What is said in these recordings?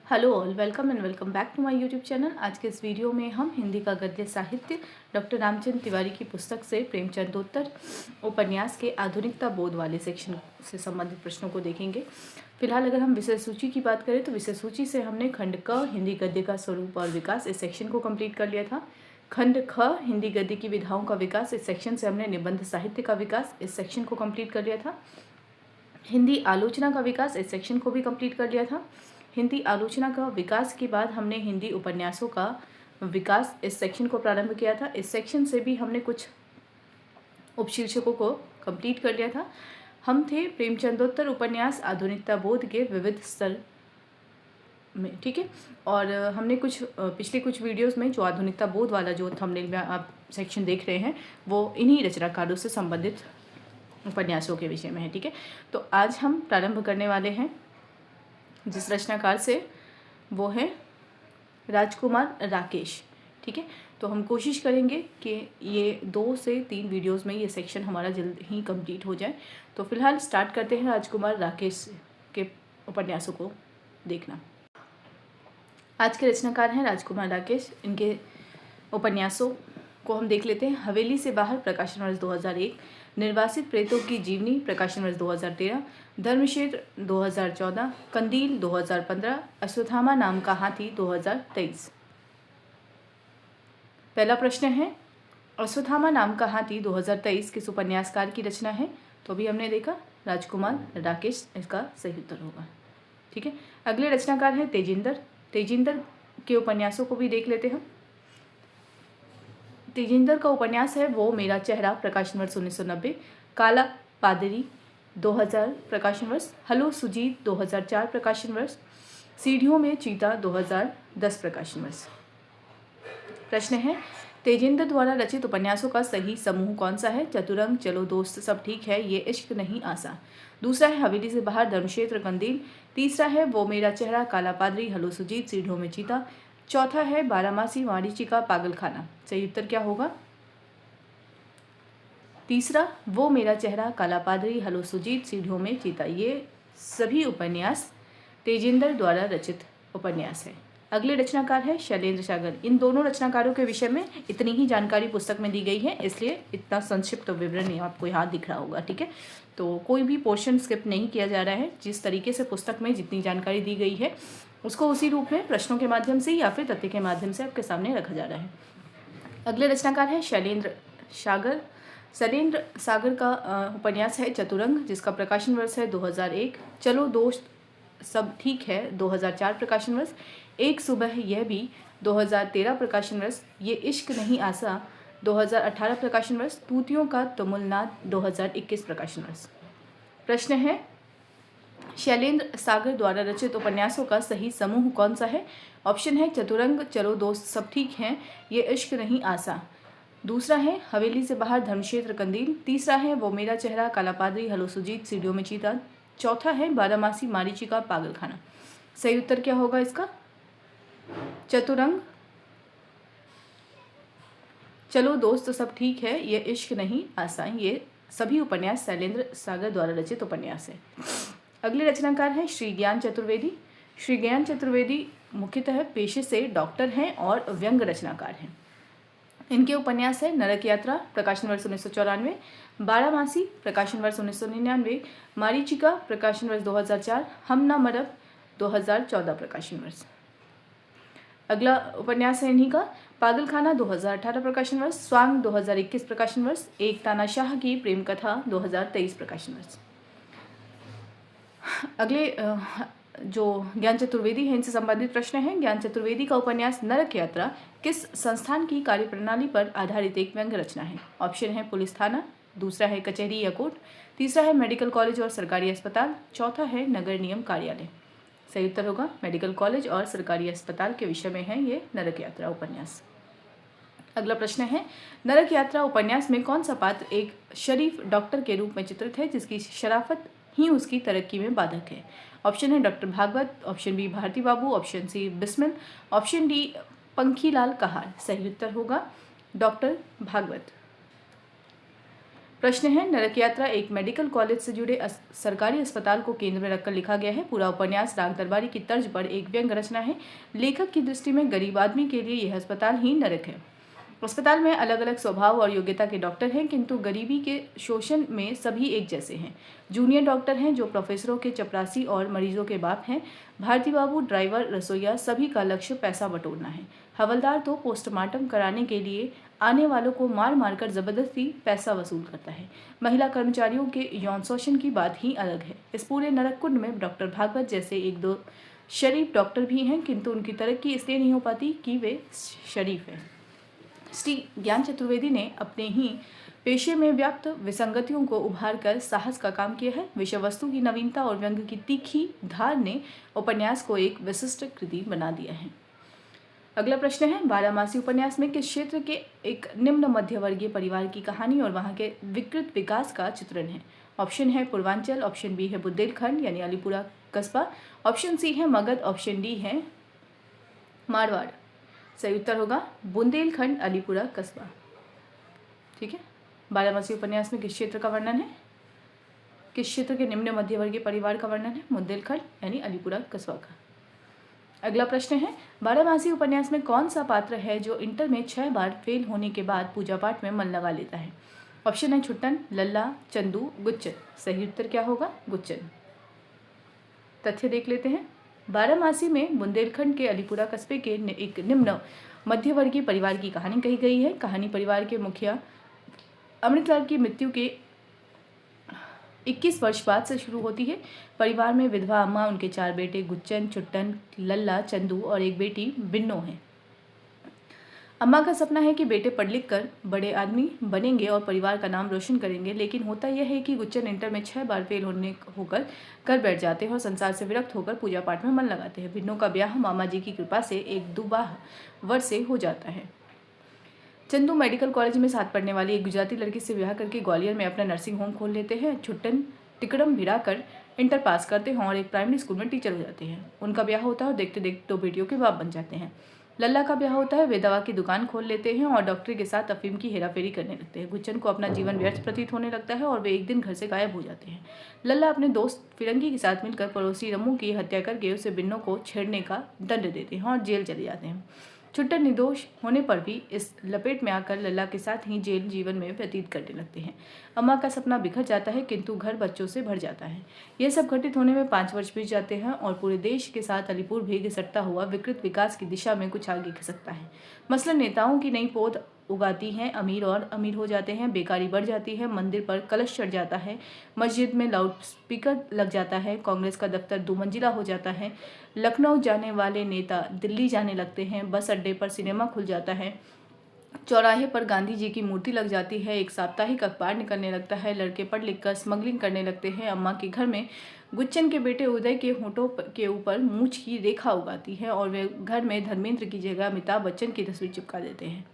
Hello all, welcome and welcome back to my YouTube channel. आज के इस video में हम हिंदी का गद्य साहित्य डॉक्टर रामचंद्र तिवारी की पुस्तक से प्रेमचंदोत्तर उपन्यास के आधुनिकता बोध वाले सेक्शन से संबंधित प्रश्नों को देखेंगे। फिलहाल अगर हम विषय सूची की बात करें तो विषय सूची से हमने खंड क हिंदी गद्य का स्वरूप और विकास इस सेक्शन को कंप्लीट कर लिया था। खंड ख हिंदी गद्य की विधाओं का विकास इस सेक्शन से हमने निबंध साहित्य का विकास इस सेक्शन को कंप्लीट कर लिया था। हिंदी आलोचना का विकास इस सेक्शन को भी कंप्लीट कर लिया था। हिंदी आलोचना का विकास के बाद हमने हिंदी उपन्यासों का विकास इस सेक्शन को प्रारंभ किया था। इस सेक्शन से भी हमने कुछ उपशीर्षकों को कंप्लीट कर लिया था। हम थे प्रेमचंदोत्तर उपन्यास आधुनिकता बोध के विविध स्तर में, ठीक है। और हमने पिछले कुछ वीडियोस में जो आधुनिकता बोध वाला जो थंबनेल में आप सेक्शन देख रहे हैं वो इन्हीं रचनाकारों से संबंधित उपन्यासों के विषय में है, ठीक है। तो आज हम प्रारंभ करने वाले हैं जिस रचनाकार से, वो है राजकुमार राकेश, ठीक है। तो हम कोशिश करेंगे कि ये 2 से 3 वीडियोस में ये सेक्शन हमारा जल्द ही कंप्लीट हो जाए। तो फिलहाल स्टार्ट करते हैं राजकुमार राकेश के उपन्यासों को देखना। आज के रचनाकार हैं राजकुमार राकेश। इनके उपन्यासों को हम देख लेते हैं। हवेली से बाहर प्रकाशन वर्ष 2001, निर्वासित प्रेतों की जीवनी प्रकाशन वर्ष 2013, धर्मक्षेत्र 2014, कंदील 2015, अश्वत्थामा नाम का हाथी 2023। पहला प्रश्न है, अश्वत्थामा नाम का हाथी 2023 किस उपन्यासकार की रचना है? तो अभी हमने देखा राजकुमार राकेश इसका सही उत्तर होगा, ठीक है। अगले रचनाकार हैं तेजिंदर। तेजिंदर के उपन्यासों को भी देख लेते हैं। तेजिंदर का उपन्यास है वो मेरा चेहरा प्रकाशन वर्ष 1990, काला पादरी 2000 प्रकाशन वर्ष, हलो सुजीत 2004 प्रकाशन वर्ष, सीढ़ियों में चीता 2010 प्रकाशन वर्ष। प्रश्न है, तेजिंदर द्वारा रचित उपन्यासों का सही समूह कौन सा है? चतुरंग, चलो दोस्त सब ठीक है, ये इश्क नहीं आसा। दूसरा है हवेली से बाहर, धर्मक्षेत्र, कंदील। तीसरा है वो मेरा चेहरा, काला पादरी, हलो सुजीत, सीढ़ियों में चीता। चौथा है बारामासी, मारीचिका, पागलखाना। सही उत्तर क्या होगा? तीसरा, वो मेरा चेहरा, काला पादरी, हलो सुजीत, सीढ़ियों में चीता। ये सभी उपन्यास तेजिंदर द्वारा रचित उपन्यास है। अगले रचनाकार है शैलेंद्र सागर। इन दोनों रचनाकारों के विषय में इतनी ही जानकारी पुस्तक में दी गई है, इसलिए इतना संक्षिप्त विवरण आपको यहाँ दिख रहा होगा, ठीक है। तो कोई भी पोर्शन स्किप नहीं किया जा रहा है। जिस तरीके से पुस्तक में जितनी जानकारी दी गई है उसको उसी रूप में प्रश्नों के माध्यम से या फिर तथ्य के माध्यम से आपके सामने रखा जा रहा है। अगले रचनाकार है शैलेंद्र सागर। शैलेंद्र सागर का उपन्यास है चतुरंग, जिसका प्रकाशन वर्ष है 2001, चलो दोस्त सब ठीक है 2004 प्रकाशन वर्ष, एक सुबह यह भी 2013 प्रकाशन वर्ष, ये इश्क नहीं आसा 2018 प्रकाशन वर्ष, तूतियों का तुमुलनाद 2021 प्रकाशन वर्ष। प्रश्न है, शैलेंद्र सागर द्वारा रचित उपन्यासों का सही समूह कौन सा है? ऑप्शन है चतुरंग, चलो दोस्त सब ठीक हैं, ये इश्क नहीं आसा। दूसरा है हवेली से बाहर, धर्मक्षेत्र, कंदील। तीसरा है वो मेरा चेहरा, काला पादरी, हलो सुजीत, सीढ़ियों में चीता। चौथा है बारामासी, मारीचिका, पागलखाना। सही उत्तर क्या होगा इसका? चतुरंग, चलो दोस्त सब ठीक है, ये इश्क नहीं आसान। ये सभी उपन्यास शैलेंद्र सागर द्वारा रचित उपन्यास है। अगले रचनाकार हैं श्री ज्ञान चतुर्वेदी। श्री ज्ञान चतुर्वेदी मुख्यतः पेशे से डॉक्टर हैं और व्यंग रचनाकार हैं। इनके उपन्यास है नरक यात्रा प्रकाशन वर्ष 1994, बारामासी प्रकाशन वर्ष 1999, मारीचिका प्रकाशन वर्ष 2004, हम ना मरब 2014 प्रकाशन वर्ष। अगला उपन्यास है इन्हीं का पागलखाना 2018 प्रकाशन वर्ष, स्वांग 2021 प्रकाशन वर्ष, एक तानाशाह की प्रेम कथा 2023 प्रकाशन वर्ष। अगले जो ज्ञान चतुर्वेदी है इनसे संबंधित प्रश्न है। ज्ञान चतुर्वेदी का उपन्यास नरक यात्रा किस संस्थान की कार्यप्रणाली पर आधारित एक व्यंग्य रचना है? ऑप्शन है पुलिस थाना, दूसरा है कचहरी या कोर्ट, तीसरा है मेडिकल कॉलेज और सरकारी अस्पताल, चौथा है नगर निगम कार्यालय। सही उत्तर होगा मेडिकल कॉलेज और सरकारी अस्पताल के विषय में है ये नरक यात्रा उपन्यास। अगला प्रश्न है, नरक यात्रा उपन्यास में कौन सा पात्र एक शरीफ डॉक्टर के रूप में चित्रित है जिसकी शराफत ही उसकी तरक्की में बाधक है? ऑप्शन है doctor Bhagwat, option B Bharati Babu, option C Bismil, option D Pankhilal Kahar. सही उत्तर होगा डॉक्टर भागवत। प्रश्न है, नरक यात्रा एक मेडिकल कॉलेज से जुड़े सरकारी अस्पताल को केंद्र में रखकर लिखा गया है। पूरा उपन्यास राग दरबारी की तर्ज पर एक व्यंग्य रचना है। लेखक की दृष्टि में गरीब आदमी के लिए यह अस्पताल ही नरक है। अस्पताल में अलग अलग स्वभाव और योग्यता के डॉक्टर हैं, किंतु गरीबी के शोषण में सभी एक जैसे हैं। जूनियर डॉक्टर हैं जो प्रोफेसरों के चपरासी और मरीजों के बाप हैं। भारती बाबू, ड्राइवर, रसोईया, सभी का लक्ष्य पैसा बटोरना है। हवलदार तो पोस्टमार्टम कराने के लिए आने वालों को मार मारकर जबरदस्ती पैसा वसूल करता है। महिला कर्मचारियों के यौन शोषण की बात ही अलग है। इस पूरे नरक कुंड में डॉक्टर भागवत जैसे एक दो शरीफ डॉक्टर भी हैं, किंतु उनकी तरक्की इसलिए नहीं हो पाती कि वे शरीफ हैं। श्री ज्ञान चतुर्वेदी ने अपने ही पेशे में व्याप्त विसंगतियों को उभार कर साहस का काम किया है। विषय वस्तु की नवीनता और व्यंग्य की तीखी धार ने उपन्यास को एक विशिष्ट कृति बना दिया है। अगला प्रश्न है, बारामासी उपन्यास में किस क्षेत्र के एक निम्न मध्यवर्गीय परिवार की कहानी और वहां के विकृत विकास का चित्रण है? ऑप्शन है पूर्वांचल, ऑप्शन बी है बुंदेलखंड यानी अलीपुरा कस्बा, ऑप्शन सी है मगध, ऑप्शन डी है मारवाड़। सही उत्तर होगा बुंदेलखंड, अलीपुरा कस्बा। ठीक है, बारामासी उपन्यास में किस क्षेत्र का वर्णन है? किस क्षेत्र के निम्न मध्यवर्गीय परिवार का वर्णन है? बुंदेलखंड यानी अलीपुरा कस्बा का। अगला प्रश्न है, बारामासी उपन्यास में कौन सा पात्र है जो इंटर में 6 बार फेल होने के बाद पूजा पाठ में मन लगा लेता है? ऑप्शन है छुट्टन, लल्ला, चंदू, गुच्चन। सही उत्तर क्या होगा? गुच्चन। तथ्य देख लेते हैं। बारामासी में बुंदेलखंड के अलीपुरा कस्बे के एक निम्न मध्यवर्गीय परिवार की कहानी कही गई है। कहानी परिवार के मुखिया अमृतलाल की मृत्यु के 21 वर्ष बाद से शुरू होती है। परिवार में विधवा अम्मा, उनके 4 बेटे गुच्चन, छुट्टन, लल्ला, चंदू और एक बेटी बिन्नो है। अम्मा का सपना है कि बेटे पढ़ लिख कर बड़े आदमी बनेंगे और परिवार का नाम रोशन करेंगे, लेकिन होता यह है कि गुच्चन इंटर में 6 बार फेल होकर घर बैठ जाते हैं और संसार से विरक्त होकर पूजा पाठ में मन लगाते हैं। बिन्नो का ब्याह मामा जी की कृपा से एक दुबाह वर से हो जाता है। चंदू मेडिकल कॉलेज में साथ पढ़ने वाली एक गुजराती लड़की से ब्याह करके ग्वालियर में अपना नर्सिंग होम खोल लेते हैं। छुट्टन टिकड़म भिड़ा कर इंटर पास करते हैं और एक प्राइमरी स्कूल में टीचर हो जाते हैं। उनका ब्याह होता है और देखते देखते 2 बेटियों के बाप बन जाते हैं। लल्ला का ब्याह होता है, वे दवा की दुकान खोल लेते हैं और डॉक्टरी के साथ अफीम की हेराफेरी करने लगते हैं। गुच्चन को अपना जीवन व्यर्थ प्रतीत होने लगता है और वे एक दिन घर से गायब हो जाते हैं। लल्ला अपने दोस्त फिरंगी के साथ मिलकर पड़ोसी रम्मू की हत्या करके उसे बिन्नो को छेड़ने का दंड देते हैं और जेल चले जाते हैं। छुट्टन निर्दोष होने पर भी इस लपेट में आकर लल्ला के साथ ही जेल जीवन में व्यतीत करने लगते हैं। अम्मा का सपना बिखर जाता है, किंतु घर बच्चों से भर जाता है। यह सब घटित होने में 5 वर्ष बीत जाते हैं और पूरे देश के साथ अलीपुर भी घिसटता हुआ विकृत विकास की दिशा में कुछ आगे खिसकता है। मसलन नेताओं की नई पौध उगाती हैं, अमीर और अमीर हो जाते हैं, बेकारी बढ़ जाती है, मंदिर पर कलश चढ़ जाता है, मस्जिद में लाउड स्पीकर लग जाता है, कांग्रेस का दफ्तर 2 मंजिला हो जाता है, लखनऊ जाने वाले नेता दिल्ली जाने लगते हैं, बस अड्डे पर सिनेमा खुल जाता है, चौराहे पर गांधी जी की मूर्ति लग जाती है, एक साप्ताहिक अखबार निकलने लगता है, लड़के पढ़ लिख कर स्मगलिंग करने लगते हैं। अम्मा के घर में गुच्चन के बेटे उदय के होठों के ऊपर मूंछ की रेखा उगाती है और वे घर में धर्मेंद्र की जगह अमिताभ बच्चन की तस्वीर चिपका देते हैं।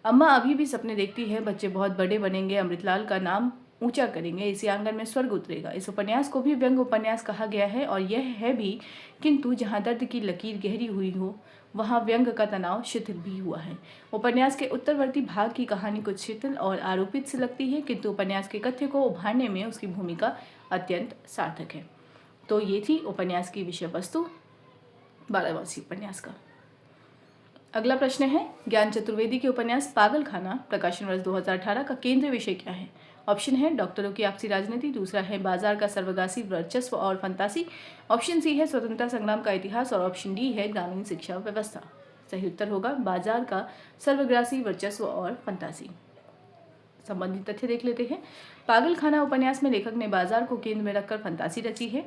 अम्मा अभी भी सपने देखती है, बच्चे बहुत बड़े बनेंगे, अमृतलाल का नाम ऊंचा करेंगे, इसी आंगन में स्वर्ग उतरेगा। इस उपन्यास को भी व्यंग्य उपन्यास कहा गया है और यह है भी, किंतु जहाँ दर्द की लकीर गहरी हुई हो वहाँ व्यंग्य का तनाव शिथिल भी हुआ है। उपन्यास के उत्तरवर्ती भाग की कहानी कुछ शिथिल और आरोपित से लगती है, किंतु उपन्यास के कथ्य को उभारने में उसकी भूमिका अत्यंत सार्थक है। तो ये थी उपन्यास की विषय वस्तु बारामासी उपन्यास का। अगला प्रश्न है, ज्ञान चतुर्वेदी के उपन्यास पागलखाना प्रकाशन वर्ष 2018 का केंद्रीय विषय क्या है? ऑप्शन है डॉक्टरों की आपसी राजनीति, दूसरा है बाजार का सर्वग्रासी वर्चस्व और फंतासी, ऑप्शन सी है स्वतंत्रता संग्राम का इतिहास और ऑप्शन डी है ग्रामीण शिक्षा व्यवस्था। सही उत्तर होगा बाजार का सर्वग्रासी वर्चस्व और फंतासी। संबंधित तथ्य देख लेते हैं। पागलखाना उपन्यास में लेखक ने बाजार को केंद्र में रखकर फंतासी रची है।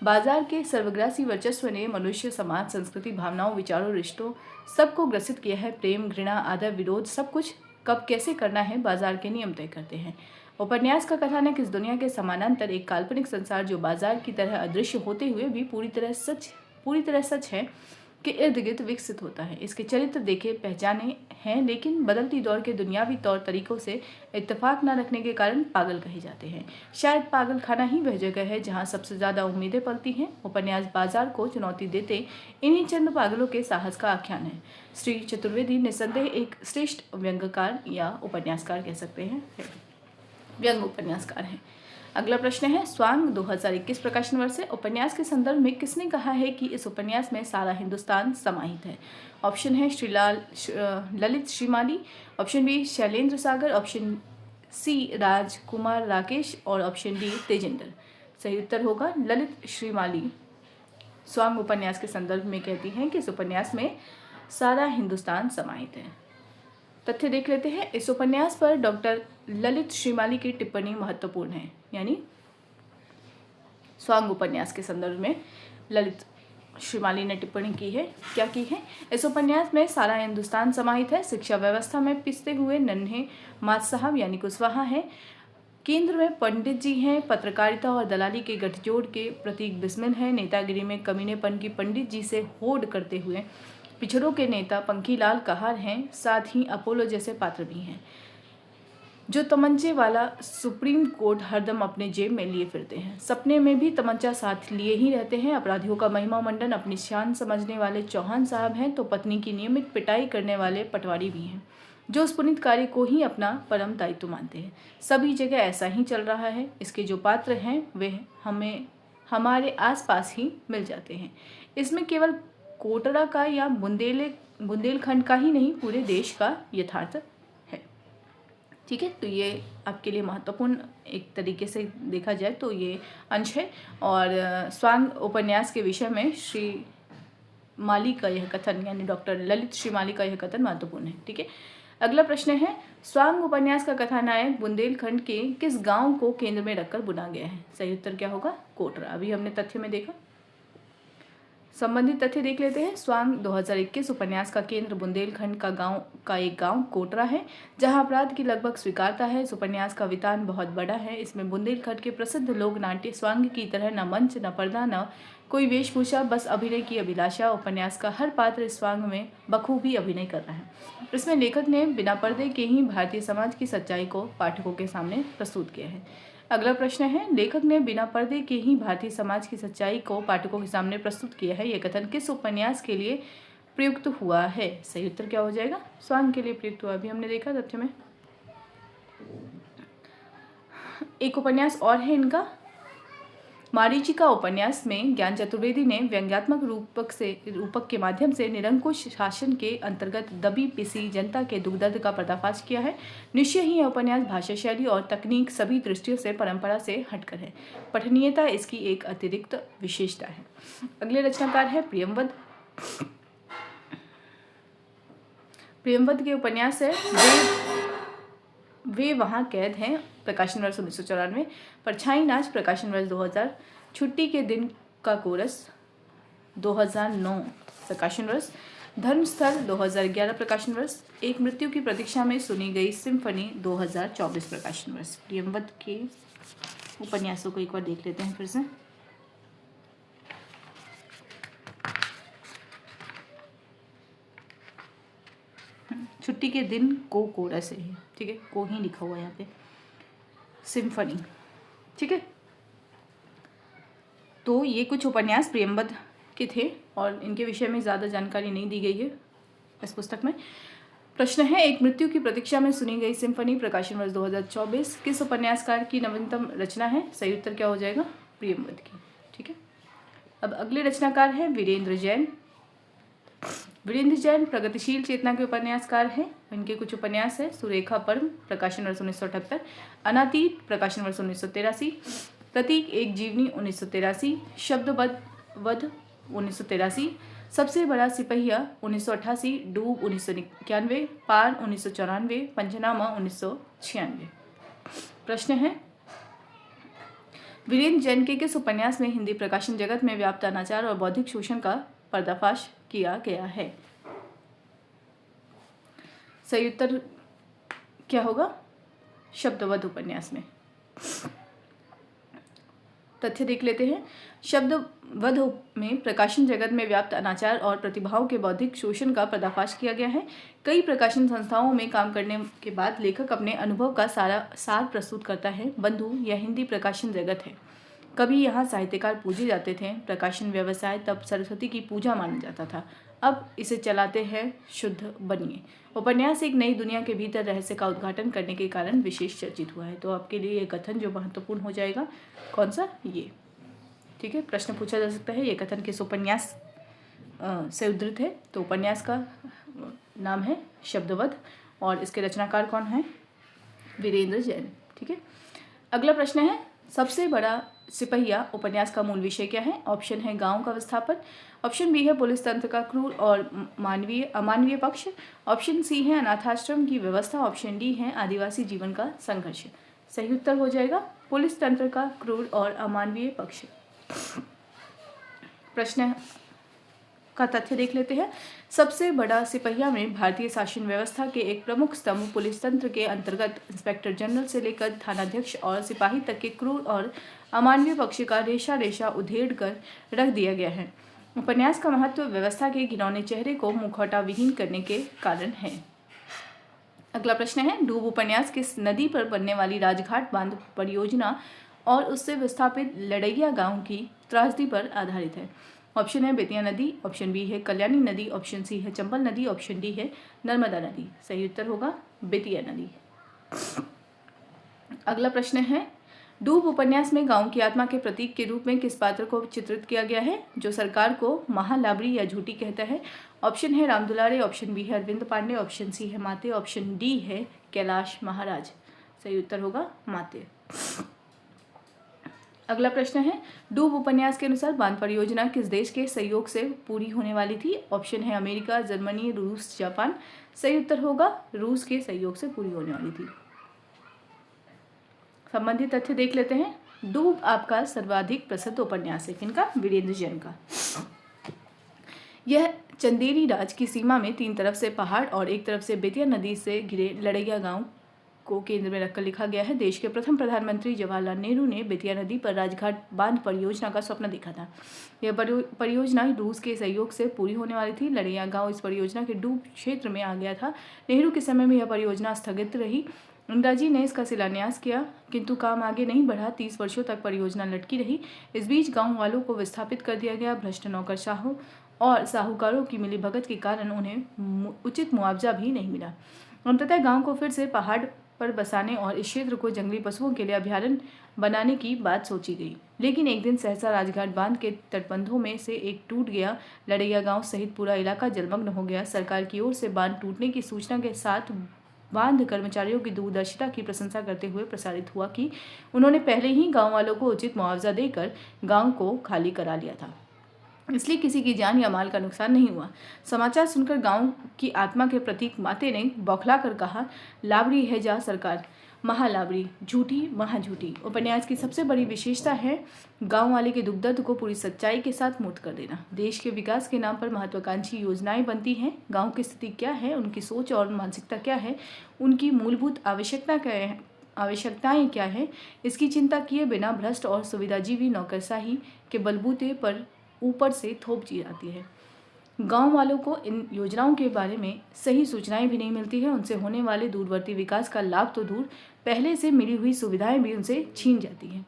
बाजार के सर्वग्रासी वर्चस्व ने मनुष्य, समाज, संस्कृति, भावनाओं, विचारों, रिश्तों सबको ग्रसित किया है। प्रेम, घृणा, आदर, विरोध सब कुछ कब कैसे करना है बाजार के नियम तय करते हैं। उपन्यास का कथानक इस दुनिया के समानांतर एक काल्पनिक संसार जो बाजार की तरह अदृश्य होते हुए भी पूरी तरह सच है के इर्द गिर्द विकसित होता है। इसके चरित्र देखे पहचाने हैं, लेकिन बदलती दौर के दुनियावी तौर तरीकों से इत्तेफाक न रखने के कारण पागल कहे जाते हैं। शायद पागलखाना ही वह जगह है जहाँ सबसे ज़्यादा उम्मीदें पलती हैं। उपन्यास बाजार को चुनौती देते इन्हीं चंद पागलों के साहस का आख्यान है। श्री चतुर्वेदी निस्संदेह एक श्रेष्ठ व्यंग्यकार या उपन्यासकार कह सकते हैं। व्यंग उपन्यासकार हैं। अगला प्रश्न है, स्वांग 2021 प्रकाशन वर्ष है। उपन्यास के संदर्भ में किसने कहा है कि इस उपन्यास में सारा हिंदुस्तान समाहित है? ऑप्शन है ललित श्रीमाली, ऑप्शन बी शैलेंद्र सागर, ऑप्शन सी राजकुमार राकेश और ऑप्शन डी तेजेंद्र। सही उत्तर होगा ललित श्रीमाली। स्वांग उपन्यास के संदर्भ में कहती हैं कि इस उपन्यास में सारा हिंदुस्तान समाहित है। तथ्य देख लेते हैं। इस उपन्यास पर डॉक्टर ललित श्रीमाली की टिप्पणी महत्वपूर्ण है, यानी स्वांग उपन्यास के संदर्भ में ललित श्रीमाली ने टिप्पणी की है। क्या की है? इस उपन्यास में सारा हिंदुस्तान समाहित है। शिक्षा व्यवस्था में पिसते हुए नन्हे मात साहब यानी कुशवाहा है। केंद्र में पंडित जी हैं। पत्रकारिता और दलाली के गठजोड़ के प्रतीक बिस्मिल है। नेतागिरी में कमीनेपन की पंडित जी से होड़ करते हुए पिछड़ों के नेता पंखीलाल कहार हैं। साथ ही अपोलो जैसे पात्र भी हैं जो तमंचे वाला सुप्रीम कोर्ट हरदम अपने जेब में लिए फिरते हैं। सपने में भी तमंचा साथ लिए ही रहते हैं। अपराधियों का महिमा मंडन अपनी शान समझने वाले चौहान साहब हैं तो पत्नी की नियमित पिटाई करने वाले पटवारी भी हैं जो उस पुनीत कार्य को ही अपना परम दायित्व मानते हैं। सभी जगह ऐसा ही चल रहा है। इसके जो पात्र हैं वे हमें हमारे आसपास ही मिल जाते हैं। इसमें केवल कोटरा का या बुंदेलखंड का ही नहीं, पूरे देश का यथार्थ है। ठीक है, तो ये आपके लिए महत्वपूर्ण एक तरीके से देखा जाए तो ये अंश है। और स्वांग उपन्यास के विषय में श्री माली का यह कथन यानी डॉक्टर ललित श्रीमाली का यह कथन महत्वपूर्ण है। ठीक है, अगला प्रश्न है, स्वांग उपन्यास का कथानायक बुंदेलखंड के किस गांव को केंद्र में रखकर बुना गया है? सही उत्तर क्या होगा? कोटरा। अभी हमने तथ्य में देखा। संबंधित तथ्य देख लेते हैं। स्वांग 2021 उपन्यास का केंद्र बुंदेलखंड का एक गांव कोटरा है जहां अपराध की लगभग स्वीकारता है। इस उपन्यास का वितान बहुत बड़ा है। इसमें बुंदेलखंड के प्रसिद्ध लोक नाट्य स्वांग की तरह न मंच न पर्दा न कोई वेशभूषा, बस अभिनय की अभिलाषा। उपन्यास का हर पात्र इस स्वांग में बखूबी अभिनय कर रहा है। इसमें लेखक ने बिना पर्दे के ही भारतीय समाज की सच्चाई को पाठकों के सामने प्रस्तुत किया है। अगला प्रश्न है, लेखक ने बिना पर्दे के ही भारतीय समाज की सच्चाई को पाठकों के सामने प्रस्तुत किया है। यह कथन किस उपन्यास के लिए प्रयुक्त हुआ है? सही उत्तर क्या हो जाएगा? स्वांग के लिए प्रयुक्त हुआ। अभी हमने देखा तथ्य में। एक उपन्यास और है इनका, मारीचिका उपन्यास में ज्ञान चतुर्वेदी ने व्यंग्यात्मक रूपक के माध्यम से निरंकुश शासन के अंतर्गत दबी पिसी जनता के दुख दर्द का पर्दाफाश किया है। निश्चय ही यह उपन्यास भाषा शैली और तकनीक सभी दृष्टियों से परंपरा से हटकर है। पठनीयता इसकी एक अतिरिक्त विशेषता है। अगले रचनाकार है प्रियमवद। प्रियमवद के उपन्यास है वे वहाँ कैद हैं, प्रकाशन वर्ष 1994। परछाई नाच, प्रकाशन वर्ष 2000। छुट्टी के दिन का कोरस 2009 प्रकाशन वर्ष। धर्मस्थल 2011 प्रकाशन वर्ष। एक मृत्यु की प्रतीक्षा में सुनी गई सिम्फनी 2024 प्रकाशन वर्ष। प्रियमवद के उपन्यासों को एक बार देख लेते हैं फिर से। छुट्टी के दिन को कोरस है, ठीक है, को ही लिखा हुआ है यहाँ पे, सिम्फनी। ठीक है, तो ये कुछ उपन्यास प्रियमवद के थे और इनके विषय में ज़्यादा जानकारी नहीं दी गई है इस पुस्तक में। प्रश्न है, एक मृत्यु की प्रतीक्षा में सुनी गई सिम्फनी, प्रकाशन वर्ष 2024, किस उपन्यासकार की नवीनतम रचना है? सही उत्तर क्या हो जाएगा? प्रियमवद की। ठीक है, अब अगले रचनाकार है वीरेंद्र जैन। वीरेंद्र जैन प्रगतिशील चेतना के उपन्यासकार हैं। इनके कुछ उपन्यास है, सुरेखा पर्व, प्रकाशन वर्ष 1978, अनातीत, प्रकाशन वर्ष 1983, प्रतीक एक जीवनी 1983, शब्दवध 1983, सबसे बड़ा सिपहिया 1988, डूब 1991, पार 1994, पंचनामा 1996। प्रश्न है, वीरेंद्र जैन के किस उपन्यास में हिंदी प्रकाशन जगत में व्याप्त अनाचार और बौद्धिक शोषण का पर्दाफाश किया गया है? सही उत्तर क्या होगा? शब्दवध उपन्यास में। तथ्य देख लेते हैं। शब्दवध में प्रकाशन जगत में व्याप्त अनाचार और प्रतिभाओं के बौद्धिक शोषण का पर्दाफाश किया गया है। कई प्रकाशन संस्थाओं में काम करने के बाद लेखक अपने अनुभव का सार प्रस्तुत करता है। बंधु यह हिंदी प्रकाशन जगत है। कभी यहाँ साहित्यकार पूजे जाते थे। प्रकाशन व्यवसाय तब सरस्वती की पूजा माना जाता था, अब इसे चलाते हैं शुद्ध बनिए। उपन्यास एक नई दुनिया के भीतर रहस्य का उद्घाटन करने के कारण विशेष चर्चित हुआ है। तो आपके लिए ये कथन जो महत्वपूर्ण हो जाएगा, कौन सा? ये, ठीक है। प्रश्न पूछा जा सकता है ये कथन किस उपन्यास से उद्धृत है? तो उपन्यास का नाम है शब्दवध और इसके रचनाकार कौन है? वीरेंद्र जैन, ठीक है। अगला प्रश्न है, सबसे बड़ा सिपहिया उपन्यास का मूल विषय क्या है? ऑप्शन है गांव का विस्थापन, ऑप्शन बी है पुलिस तंत्र का क्रूर और अमानवीय पक्ष, ऑप्शन सी है अनाथाश्रम की व्यवस्था, ऑप्शन डी है आदिवासी जीवन का संघर्ष। सही उत्तर हो जाएगा पुलिस तंत्र का क्रूर और अमानवीय पक्ष। प्रश्न का तथ्य देख लेते हैं। सबसे बड़ा सिपहिया में भारतीय शासन व्यवस्था के एक प्रमुख स्तंभ पुलिस तंत्र के अंतर्गत इंस्पेक्टर जनरल से लेकर थानाध्यक्ष और सिपाही तक के क्रूर और अमानवीय पक्ष का रेशा रेशा उधेड़ कर रख दिया गया है। उपन्यास का महत्व व्यवस्था के घिनौने चेहरे को मुखौटा विहीन करने के कारण है। अगला प्रश्न है, डूब उपन्यास किस नदी पर बनने वाली राजघाट बांध परियोजना और उससे विस्थापित लड़ैया गांव की त्रासदी पर आधारित है? ऑप्शन है बेतिया नदी, ऑप्शन बी है कल्याणी नदी, ऑप्शन सी है चंबल नदी, ऑप्शन डी है नर्मदा नदी। सही उत्तर होगा बेतिया नदी। अगला प्रश्न है, डूब उपन्यास में गांव की आत्मा के प्रतीक के रूप में किस पात्र को चित्रित किया गया है जो सरकार को महालाबरी या झूठी कहता है? ऑप्शन है राम दुलारे, ऑप्शन बी है अरविंद पांडे, ऑप्शन सी है माते, ऑप्शन डी है कैलाश महाराज। सही उत्तर होगा माते। अगला प्रश्न है, डूब उपन्यास के अनुसार बांध परियोजना किस देश के सहयोग से पूरी होने वाली थी? ऑप्शन है अमेरिका, जर्मनी, रूस, जापान। सही उत्तर होगा रूस के सहयोग से पूरी होने वाली थी। संबंधित तथ्य देख लेते हैं। डूब आपका सर्वाधिक प्रसिद्ध उपन्यास है, किनका? वीरेंद्र जैन का। यह चंदेरी राज की सीमा में तीन तरफ से पहाड़ और एक तरफ से बेतिया नदी से घिरे लड़ैया गांव को केंद्र में रखकर लिखा गया है। देश के प्रथम प्रधानमंत्री जवाहरलाल नेहरू ने बेतिया नदी पर राजघाट बांध परियोजना का स्वप्न देखा था। यह परियोजना रूस के सहयोग से पूरी होने वाली थी। लड़ैया गांव इस परियोजना के डूब क्षेत्र में आ गया था। नेहरू के समय में यह परियोजना स्थगित रही। इंदिरा जी ने इसका शिलान्यास किया, किंतु काम आगे नहीं बढ़ा। 30 वर्षों तक परियोजना लटकी रही। इस बीच गाँव वालों को विस्थापित कर दिया गया। भ्रष्ट नौकरशाहों और साहूकारों की मिलीभगत के कारण उन्हें उचित मुआवजा भी नहीं मिला। अंततः गांव को फिर से पहाड़ पर बसाने और इस क्षेत्र को जंगली पशुओं के लिए अभयारण्य बनाने की बात सोची गई। लेकिन एक दिन सहसा राजघाट बांध के तटबंधों में से एक टूट गया। लड़ैया गांव सहित पूरा इलाका जलमग्न हो गया। सरकार की ओर से बांध टूटने की सूचना के साथ बांध कर्मचारियों की दूरदर्शिता की प्रशंसा करते हुए प्रसारित हुआ कि उन्होंने पहले ही गाँव वालों को उचित मुआवजा देकर गाँव को खाली करा लिया था, इसलिए किसी की जान या माल का नुकसान नहीं हुआ। समाचार सुनकर गांव की आत्मा के प्रतीक माते ने बौखलाकर कहा, लाबड़ी है जा सरकार, महालाबड़ी, झूठी महाझूठी। उपन्यास की सबसे बड़ी विशेषता है गांव वाले के दुख दर्द को पूरी सच्चाई के साथ मूर्त कर देना। देश के विकास के नाम पर महत्वाकांक्षी योजनाएं बनती हैं। गांव की स्थिति क्या है, उनकी सोच और मानसिकता क्या है, उनकी मूलभूत आवश्यकताएं क्या है, इसकी चिंता किए बिना भ्रष्ट और सुविधाजीवी नौकरशाही के बलबूते पर ऊपर से थोप दी जाती है। गांव वालों को इन योजनाओं के बारे में सही सूचनाएं भी नहीं मिलती है। उनसे होने वाले दूरवर्ती विकास का लाभ तो दूर, पहले से मिली हुई सुविधाएं भी उनसे छीन जाती हैं।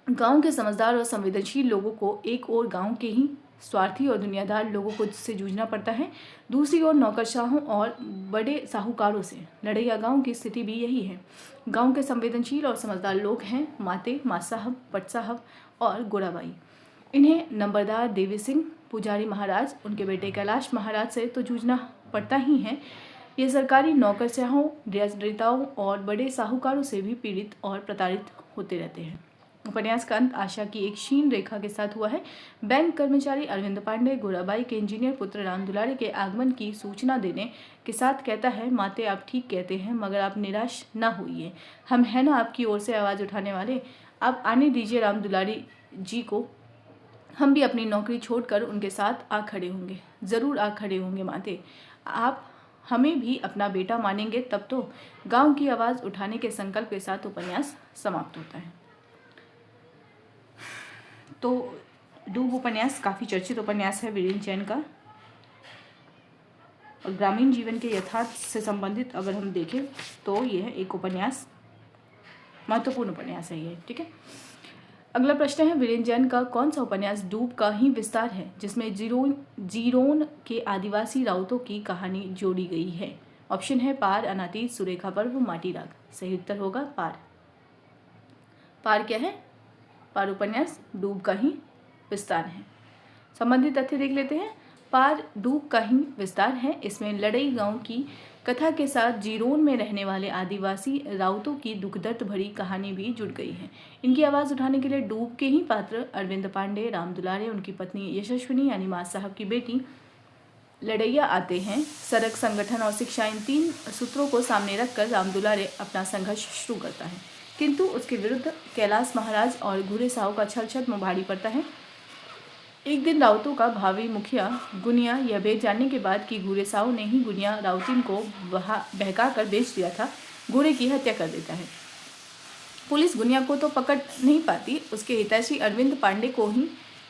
गांव के समझदार और संवेदनशील लोगों को एक ओर गांव के ही स्वार्थी और दुनियादार लोगों को से जूझना पड़ता है, दूसरी ओर नौकरशाहों और बड़े साहूकारों से। लड़ैया गांव की स्थिति भी यही है। गांव के संवेदनशील और समझदार लोग हैं माते, माँ साहब, पट साहब और गोराबाई। इन्हें नंबरदार देवी सिंह, पुजारी महाराज, उनके बेटे कैलाश महाराज से तो जूझना पड़ता ही है। ये सरकारी नौकरशाहों, नेताओं और बड़े साहूकारों से भी पीड़ित और प्रताड़ित होते रहते हैं। उपन्यास का अंत आशा की एक क्षीण रेखा के साथ हुआ है। बैंक कर्मचारी अरविंद पांडे गोराबाई के इंजीनियर पुत्र राम दुलारे के आगमन की सूचना देने के साथ कहता है, माते आप ठीक कहते हैं, मगर आप निराश न होइए, हम हैं ना आपकी ओर से आवाज़ उठाने वाले। आप आने दीजिए राम दुलारी जी को, हम भी अपनी नौकरी छोड़कर उनके साथ आ खड़े होंगे, ज़रूर आ खड़े होंगे माते। आप हमें भी अपना बेटा मानेंगे तब तो। गांव की आवाज़ उठाने के संकल्प के साथ उपन्यास समाप्त होता है। तो डूब उपन्यास काफ़ी चर्चित उपन्यास है वीरेंद्र जैन का, और ग्रामीण जीवन के यथार्थ से संबंधित अगर हम देखें तो यह एक उपन्यास, महत्वपूर्ण उपन्यास है ये, ठीक है। अगला प्रश्न है, वीरेन जैन का कौन सा उपन्यास डूब का ही विस्तार है जिसमें जीरोन के आदिवासी राउतों की कहानी जोड़ी गई है? ऑप्शन है पार, अनातीत, सुरेखा पर्व, माटी राग। सही उत्तर होगा पार। पार क्या है? पार उपन्यास डूब का ही विस्तार है। संबंधित तथ्य देख लेते हैं। पार डूब का ही विस्तार है। इसमें लड़ई गांव की कथा के साथ जीरोन में रहने वाले आदिवासी राउतों की दुख दर्द भरी कहानी भी जुड़ गई है। इनकी आवाज़ उठाने के लिए डूब के ही पात्र अरविंद पांडे, राम दुलारे, उनकी पत्नी यशस्विनी यानी मां साहब की बेटी लड़ैया आते हैं। सड़क, संगठन और शिक्षा, इन 3 सूत्रों को सामने रखकर राम दुलारे अपना संघर्ष शुरू करता है, किंतु उसके विरुद्ध कैलाश महाराज और घूरे साहू का छल छद्म भारी पड़ता है। एक दिन राउतों का भावी मुखिया गुनिया यह भेद जानने के बाद कि घूरे साहू ने ही गुनिया राउतीन को बहका कर बेच दिया था, घूरे की हत्या कर देता है। पुलिस गुनिया को तो पकड़ नहीं पाती, उसके हितैषी अरविंद पांडे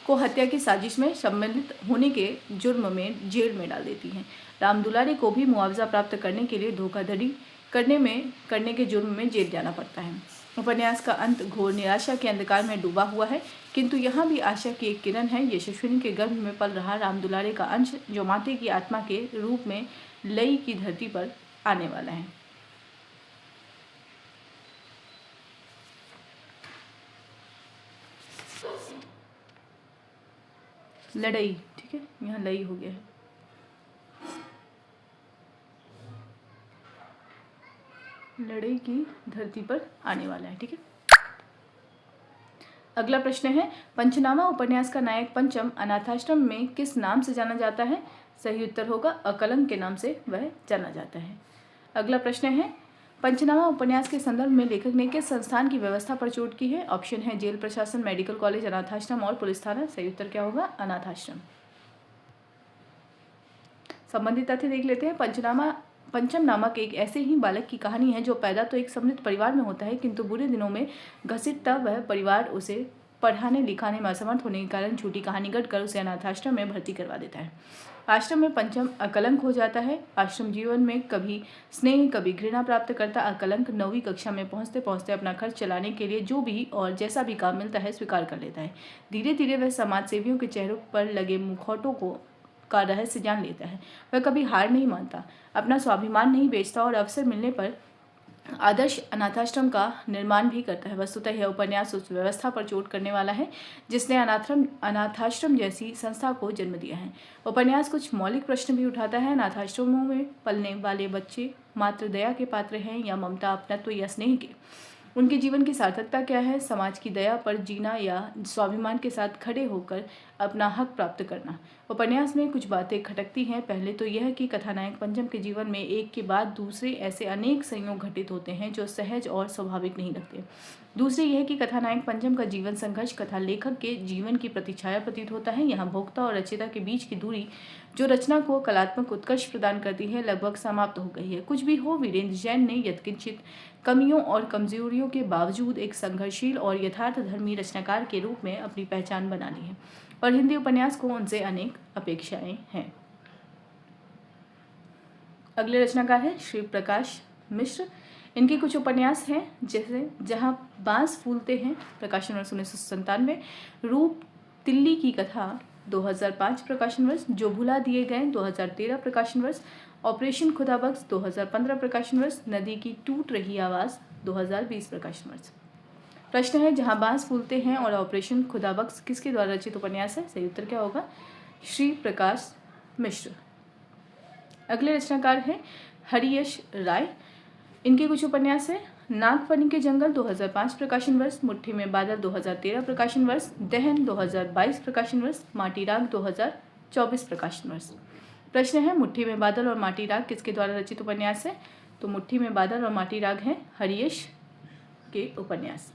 को हत्या की साजिश में सम्मिलित होने के जुर्म में जेल में डाल देती है। राम दुलारे को भी मुआवजा प्राप्त करने के लिए धोखाधड़ी करने के जुर्म में जेल जाना पड़ता है। उपन्यास का अंत घोर निराशा के अंधकार में डूबा हुआ है, किंतु यहाँ भी आशा की एक किरण है। यशस्विनी के गर्भ में पल रहा राम दुलारे का अंश जो माते की आत्मा के रूप में लई की धरती पर आने वाला है। लड़ई, ठीक है, यहाँ लई हो गया है। लड़ई की धरती पर आने वाला है, ठीक है। अगला प्रश्न है, पंचनामा उपन्यास का नायक पंचम अनाथाश्रम में किस नाम से जाना जाता है? सही उत्तर होगा अकलंक के नाम से वह जाना जाता है। अगला प्रश्न है, पंचनामा उपन्यास के संदर्भ में लेखक ने किस संस्थान की व्यवस्था पर चोट की है? ऑप्शन है जेल प्रशासन, मेडिकल कॉलेज, अनाथाश्रम और पुलिस थाना। सही उत्तर क्या होगा? अनाथाश्रम। संबंधित तथ्य देख लेते हैं। पंचम नामक एक ऐसे ही बालक की कहानी है जो पैदा तो एक समृद्ध परिवार में होता है, किंतु बुरे दिनों में घसीटता वह परिवार उसे पढ़ाने लिखाने में असमर्थ होने के कारण झूठी कहानी गढ़कर उसे अनाथाश्रम में भर्ती करवा देता है। आश्रम में पंचम अकलंक हो जाता है। आश्रम जीवन में कभी स्नेह कभी घृणा प्राप्त करता अकलंक 9वीं कक्षा में पहुंचते पहुंचते अपना खर्च चलाने के लिए जो भी और जैसा भी काम मिलता है स्वीकार कर लेता है। धीरे धीरे वह समाज सेवियों के चेहरों पर लगे मुखौटों का रहस्य जान लेता है। वह कभी हार नहीं मानता, अपना स्वाभिमान नहीं बेचता और अवसर मिलने पर आदर्श अनाथाश्रम का निर्माण भी करता है। वस्तुतः यह उपन्यास उस व्यवस्था पर चोट करने वाला है जिसने अनाथाश्रम जैसी संस्था को जन्म दिया है। उपन्यास कुछ मौलिक प्रश्न भी उठाता है। अनाथाश्रमों में पलने वाले बच्चे मात्र दया के पात्र हैं या ममता, अपनत्व या स्नेह के? उनके जीवन की सार्थकता क्या है? समाज की दया पर जीना या स्वाभिमान के साथ खड़े होकर अपना हक प्राप्त करना? उपन्यास में कुछ बातें खटकती हैं। पहले तो यह कि कथानायक पंचम के जीवन में एक के बाद दूसरे ऐसे अनेक संयोग घटित होते हैं जो सहज और स्वाभाविक नहीं लगते। दूसरी यह कि कथानायक पंचम का जीवन संघर्ष कथा लेखक के जीवन की प्रतिछाया प्रतीत होता है। यहाँ भोक्ता और रचयिता के बीच की दूरी जो रचना को कलात्मक उत्कर्ष प्रदान करती है लगभग समाप्त हो गई है। कुछ भी हो, वीरेंद्र जैन ने यत्किंचित कमियों और कमजोरियों के बावजूद एक संघर्षशील और यथार्थधर्मी रचनाकार के रूप में अपनी पहचान बना ली है और हिंदी उपन्यास को उनसे अनेक अपेक्षाएं हैं। अगले रचनाकार हैं श्री प्रकाश मिश्र। इनके कुछ उपन्यास हैं जैसे जहाँ बांस फूलते हैं, प्रकाशन वर्ष 1997, रूप तिल्ली की कथा 2005 प्रकाशन वर्ष, जो भुला दिए गए 2013 प्रकाशन वर्ष, ऑपरेशन खुदाबख्श 2015 प्रकाशन वर्ष, नदी की टूट रही आवाज़ 2020 प्रकाशन वर्ष। प्रश्न है, जहाँ बांस फूलते हैं और ऑपरेशन खुदाबख्श किसके द्वारा रचित उपन्यास है? सही उत्तर क्या होगा? श्री प्रकाश मिश्र। अगले रचनाकार हैं हरियश राय। इनके कुछ उपन्यास हैं नागफनी के जंगल 2005 प्रकाशन वर्ष, मुट्ठी में बादल 2013 प्रकाशन वर्ष, दहन 2022 प्रकाशन वर्ष, माटी राग 2024 प्रकाशन वर्ष। प्रश्न है, मुट्ठी में बादल और माटी राग किसके द्वारा रचित उपन्यास है? तो मुट्ठी में बादल और माटी राग हैं हरियश के उपन्यास।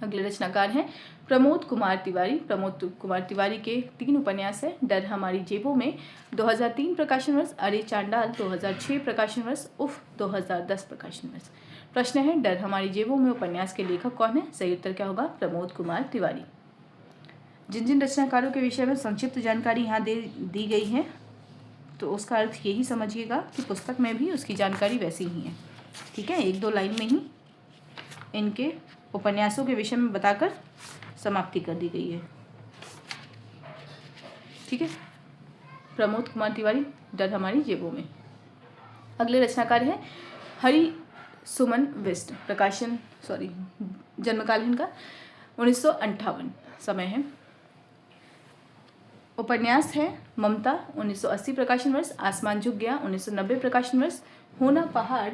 अगले रचनाकार हैं प्रमोद कुमार तिवारी। प्रमोद कुमार तिवारी के 3 उपन्यास हैं डर हमारी जेबों में 2003 प्रकाशन वर्ष, अरे चांडाल 2006 प्रकाशन वर्ष, उफ 2010 प्रकाशन वर्ष। प्रश्न है, डर हमारी जेबों में उपन्यास के लेखक कौन है? सही उत्तर क्या होगा? प्रमोद कुमार तिवारी। जिन जिन रचनाकारों के विषय में संक्षिप्त जानकारी यहाँ दी गई है तो उसका अर्थ यही समझिएगा कि पुस्तक में भी उसकी जानकारी वैसी ही है। ठीक है, 1-2 लाइन में ही इनके उपन्यासों के विषय में बताकर समाप्ति कर दी गई है। ठीक है, प्रमोद कुमार तिवारी, डर हमारी जेबों में। अगले रचनाकार है हरि सुमन बिष्ट, प्रकाशन जन्मकाल इनका 1958, समय है। उपन्यास है ममता 1980 प्रकाशन वर्ष, आसमान झुक गया 1990 प्रकाशन वर्ष, होना पहाड़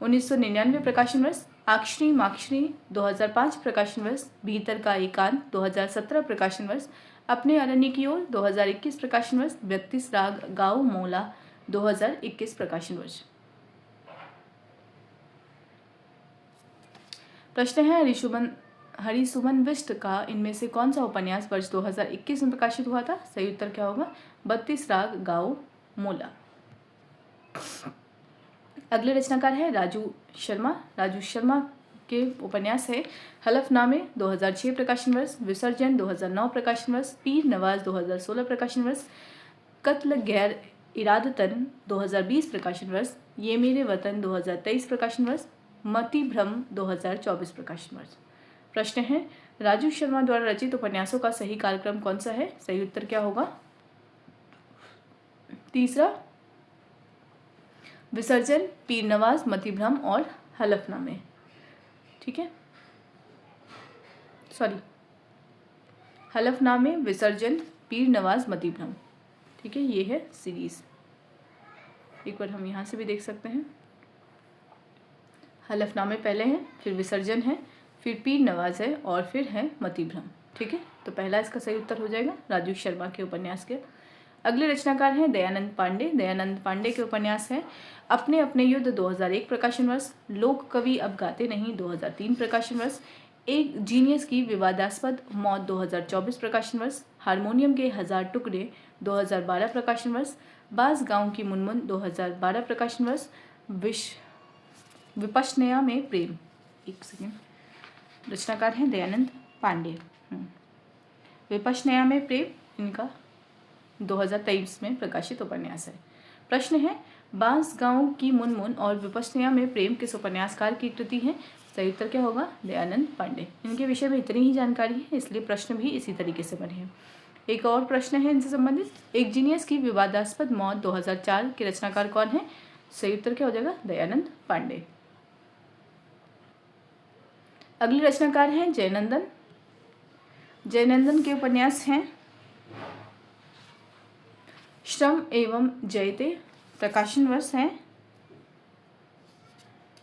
1999 प्रकाशन वर्ष, आक्षरी माक्षरी 2005 प्रकाशन वर्ष, भीतर का एकांत 2017 प्रकाशन वर्ष, अपने अरण्य की ओर 2021 प्रकाशन वर्ष, 32 राग गाओ मोला 2021 प्रकाशन वर्ष। प्रश्न है हरिसुमन बिष्ट का इनमें से कौन सा उपन्यास वर्ष 2021 में प्रकाशित हुआ था? सही उत्तर क्या होगा? 32 राग गाओ मोला। अगले रचनाकार है राजू शर्मा के उपन्यास है हलफनामे 2006 प्रकाशन वर्ष, विसर्जन 2009 प्रकाशन वर्ष, पीर नवाज 2016 प्रकाशन वर्ष, कत्ल गैर इरादतन 2020 प्रकाशन वर्ष, ये मेरे वतन 2023 प्रकाशन वर्ष, मति भ्रम 2024 प्रकाशन वर्ष। प्रश्न है राजू शर्मा द्वारा रचित उपन्यासों का सही कालक्रम कौन सा है? सही उत्तर क्या होगा? तीसरा, विसर्जन, पीर नवाज, मति भ्रम और हलफनामे। ठीक है, हलफनामे, विसर्जन, पीर नवाज, मति भ्रम। ठीक है, ये है सीरीज। एक बार हम यहाँ से भी देख सकते हैं। हलफनामे पहले है, फिर विसर्जन है, फिर पीर नवाज है और फिर है मति भ्रम। ठीक है, तो पहला इसका सही उत्तर हो जाएगा राजू शर्मा के उपन्यास के। अगले रचनाकार हैं दयानंद पांडे के उपन्यास है अपने अपने युद्ध 2001 प्रकाशन वर्ष, लोक कवि अब गाते नहीं 2003 प्रकाशन वर्ष, एक जीनियस की विवादास्पद मौत 2024 प्रकाशन वर्ष, हारमोनियम के 1000 टुकड़े 2012 प्रकाशन वर्ष, बास गांव की मुनमुन 2012 प्रकाशन वर्ष, विपश्यना में प्रेम। एक सेकेंड, रचनाकार हैं दयानंद पांडे। विपश्यना में प्रेम इनका 2023 में प्रकाशित उपन्यास है। प्रश्न है बांस गांव की मुनमुन और विपश्यना में प्रेम किस उपन्यासकार की कृति है? सही उत्तर क्या होगा? दयानंद पांडे। इनके विषय में इतनी ही जानकारी है, इसलिए प्रश्न भी इसी तरीके से बने हैं। एक और प्रश्न है इनसे संबंधित, एक जीनियस की विवादास्पद मौत 2004 के रचनाकार कौन है? सही उत्तर क्या हो जाएगा? दयानंद पांडे। अगले रचनाकार हैं जयनंदन के उपन्यास हैं श्रम एवं जयते, प्रकाशन वर्ष है,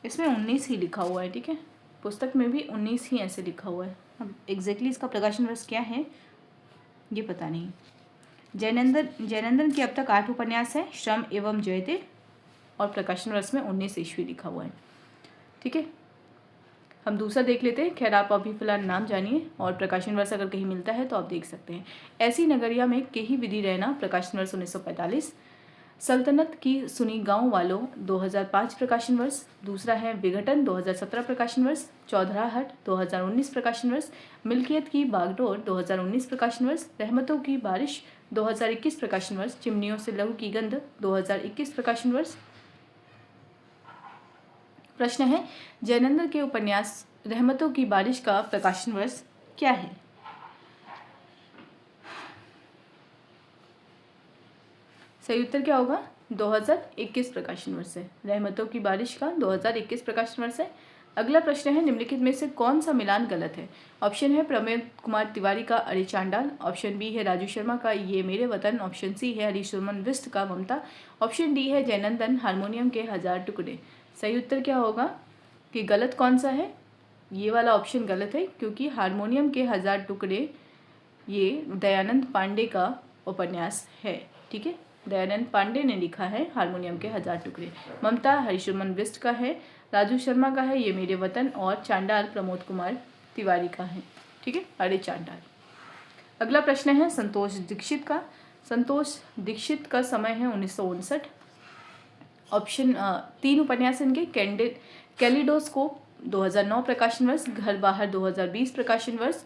इसमें 19 ही लिखा हुआ है। ठीक है, पुस्तक में भी 19 ही ऐसे लिखा हुआ है। अब एग्जैक्टली इसका प्रकाशन वर्ष क्या है ये पता नहीं। जयनंदन के अब तक 8 उपन्यास है, श्रम एवं जयते, और प्रकाशन वर्ष में 19 ईस्वी लिखा हुआ है। ठीक है, हम दूसरा देख लेते हैं। खैर आप अभी फिलहाल नाम जानिए और प्रकाशन वर्ष अगर कहीं मिलता है तो आप देख सकते हैं। ऐसी नगरिया में केही विधि रहना, प्रकाशन वर्ष 1945। सल्तनत की सुनी गांव वालों 2005 प्रकाशन वर्ष। दूसरा है विघटन 2017 प्रकाशन वर्ष। चौधराहट 2019 प्रकाशन वर्ष। मिल्कियत की बागडोर 2019 प्रकाशन वर्ष। रहमतों की बारिश 2021 प्रकाशन वर्ष। चिमनियों से लहू की गंध 2021 प्रकाशन वर्ष। प्रश्न है जयनंदन के उपन्यास रहमतों की बारिश का प्रकाशन वर्ष क्या है? सही उत्तर क्या होगा? 2021 प्रकाशन वर्ष है। रहमतों की बारिश का 2021 प्रकाशन वर्ष है। अगला प्रश्न है निम्नलिखित में से कौन सा मिलान गलत है? ऑप्शन है प्रमोद कुमार तिवारी का अरे चांडाल, ऑप्शन बी है राजू शर्मा का ये मेरे वतन, ऑप्शन सी है हरिसुमन बिष्ट का ममता, ऑप्शन डी है जयनंदन हारमोनियम के 1000 टुकड़े। सही उत्तर क्या होगा कि गलत कौन सा है? ये वाला ऑप्शन गलत है, क्योंकि हारमोनियम के 1000 टुकड़े ये दयानंद पांडे का उपन्यास है। ठीक है, दयानंद पांडे ने लिखा है हारमोनियम के 1000 टुकड़े। ममता हरिसुमन बिष्ट का है, राजू शर्मा का है ये मेरे वतन, और चांडाल प्रमोद कुमार तिवारी का है। ठीक है, अरे चांडाल। अगला प्रश्न है संतोष दीक्षित का। संतोष दीक्षित का समय है 1959। ऑप्शन 3 उपन्यास इनके कैलिडोस्कोप 2009 प्रकाशन वर्ष, घर बाहर 2020 प्रकाशन वर्ष,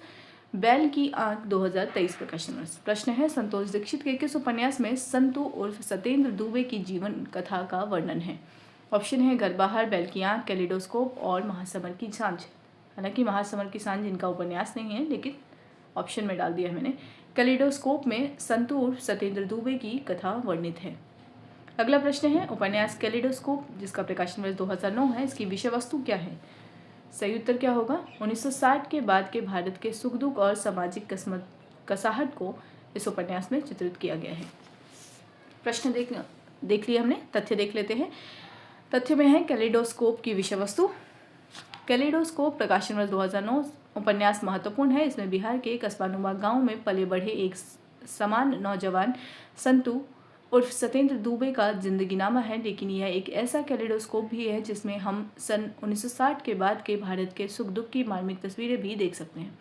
बैल की आंख 2023 प्रकाशन वर्ष। प्रश्न है संतोष दीक्षित के किस उपन्यास में संतु उर्फ सत्येंद्र दुबे की जीवन कथा का वर्णन है? ऑप्शन है घर बाहर, बैल की आंख, कैलिडोस्कोप और महासमर की झांझ। हालांकि महासमर किसान जिनका उपन्यास नहीं है, लेकिन ऑप्शन में डाल दिया है मैंने। कैलिडोस्कोप में संतू उर्फ सत्येंद्र दुबे की कथा वर्णित है। अगला प्रश्न है, उपन्यास कैलिडोस्कोप जिसका प्रकाशन वर्ष 2009 है, इसकी विषय वस्तु क्या है? सही उत्तर क्या होगा? 1960 के बाद के भारत के सुख दुख और सामाजिक कसाहट को इस उपन्यास में चित्रित किया गया है। प्रश्न देख लिया हमने, तथ्य देख लेते हैं। तथ्य में है कैलिडोस्कोप की विषय वस्तु। कैलिडोस्कोप प्रकाशन वर्ष 2009 उपन्यास महत्वपूर्ण है। इसमें बिहार के कस्बानुमा गांव में पले बढ़े एक समान नौजवान संतू उर्फ सत्येंद्र दुबे का जिंदगीनामा है, लेकिन यह एक ऐसा कैलिडोस्कोप भी है जिसमें हम सन 1960 के बाद के भारत के सुख दुख की मार्मिक तस्वीरें भी देख सकते हैं।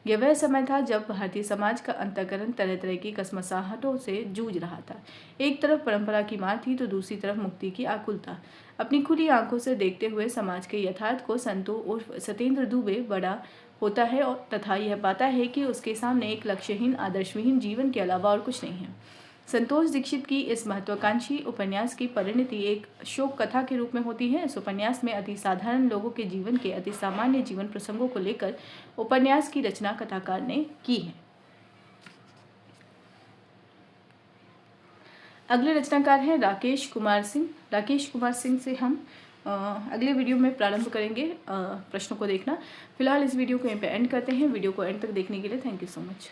यह वह समय था जब भारतीय समाज का अंतःकरण तरह तरह की कसमसाहटों से जूझ रहा था। एक तरफ परंपरा की मार थी तो दूसरी तरफ मुक्ति की आकुलता। अपनी खुली आंखों से देखते हुए समाज के यथार्थ को संतू उर्फ सत्येंद्र दुबे बड़ा होता है और तथा यह पाता है कि उसके सामने एक लक्ष्यहीन आदर्शविहीन जीवन के अलावा और कुछ नहीं है। संतोष दीक्षित की इस महत्वाकांक्षी उपन्यास की परिणति एक शोक कथा के रूप में होती है। इस उपन्यास में अति साधारण लोगों के जीवन के अति सामान्य जीवन प्रसंगों को लेकर उपन्यास की रचना कथाकार ने की है। अगले रचनाकार हैं राकेश कुमार सिंह। राकेश कुमार सिंह से हम अगले वीडियो में प्रारंभ करेंगे प्रश्नों को देखना। फिलहाल इस वीडियो को यहीं पे एंड करते हैं। वीडियो को एंड तक देखने के लिए थैंक यू सो मच।